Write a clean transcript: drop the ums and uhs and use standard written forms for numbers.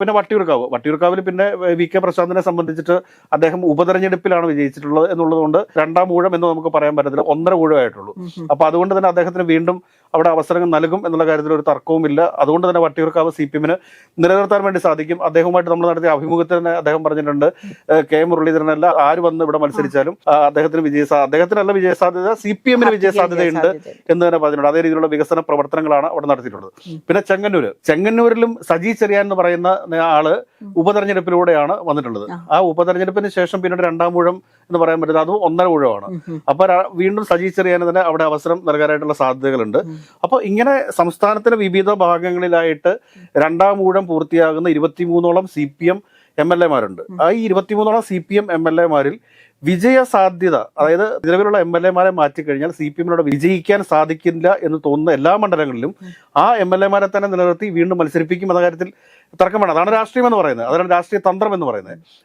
പിന്നെ വട്ടിയൂർക്കാവിൽ പിന്നെ വി കെ പ്രശാന്തിനെ സംബന്ധിച്ചിട്ട് അദ്ദേഹം ഉപതെരഞ്ഞെടുപ്പിലാണ് വിജയിച്ചിട്ടുള്ളത് എന്നുള്ളതുകൊണ്ട് രണ്ടാം ഊഴം എന്ന് നമുക്ക് പറയാൻ പറ്റത്തില്ല, 1.5 ഊഴമായിട്ടുള്ളൂ. അപ്പൊ അതുകൊണ്ട് തന്നെ അദ്ദേഹത്തിന് വീണ്ടും അവിടെ അവസരങ്ങൾ നൽകും എന്നുള്ള കാര്യത്തിൽ ഒരു തർക്കവുമില്ല. അതുകൊണ്ട് തന്നെ വട്ടിയൂർക്കാവ് CPM-ന് നിലനിർത്താൻ വേണ്ടി സാധിക്കും. അദ്ദേഹവുമായിട്ട് നമ്മൾ നടത്തിയ അഭിമുഖത്തിൽ തന്നെ അദ്ദേഹം പറഞ്ഞിട്ടുണ്ട്, കെ മുരളീധരനല്ല ആര് വന്ന് ഇവിടെ മത്സരിച്ചാലും അദ്ദേഹത്തിനല്ല വിജയസാധ്യത, CPM-ന് വിജയസാധ്യതയുണ്ട് എന്ന് തന്നെ പറഞ്ഞിട്ടുണ്ട്. അതേ രീതിയിലുള്ള വികസന പ്രവർത്തനങ്ങളാണ് അവിടെ നടത്തിയിട്ടുള്ളത്. പിന്നെ ചെങ്ങന്നൂരിലും സജി ചെറിയാൻ എന്ന് പറയുന്ന ആള് ഉപതെരഞ്ഞെടുപ്പിലൂടെയാണ് വന്നിട്ടുള്ളത്. ആ ഉപതെരഞ്ഞെടുപ്പിന് ശേഷം പിന്നീട് രണ്ടാം ഊഴം എന്ന് പറയാൻ പറ്റുന്നത് അതും 1.5 ഊഴമാണ്. അപ്പൊ വീണ്ടും സജി ചെറിയാൻ തന്നെ അവിടെ അവസരം നൽകാനായിട്ടുള്ള സാധ്യതകളുണ്ട്. അപ്പൊ ഇങ്ങനെ സംസ്ഥാനത്തിന്റെ വിവിധ ഭാഗങ്ങളിലായിട്ട് രണ്ടാം ഊഴം പൂർത്തിയാകുന്ന 23ഓളം CPM MLA-മാരുണ്ട്. ആ 23ഓളം CPM MLA-മാരിൽ വിജയ സാധ്യത, അതായത് നിലവിലുള്ള MLA-മാരെ മാറ്റിക്കഴിഞ്ഞാൽ CPM-നോട് വിജയിക്കാൻ സാധിക്കില്ല എന്ന് തോന്നുന്ന എല്ലാ മണ്ഡലങ്ങളിലും ആ MLA-മാരെ തന്നെ നിലനിർത്തി വീണ്ടും മത്സരിപ്പിക്കും എന്ന കാര്യത്തിൽ തർക്കം വേണം. അതാണ് രാഷ്ട്രീയം എന്ന് പറയുന്നത്, അതാണ് രാഷ്ട്രീയ തന്ത്രം എന്ന് പറയുന്നത്.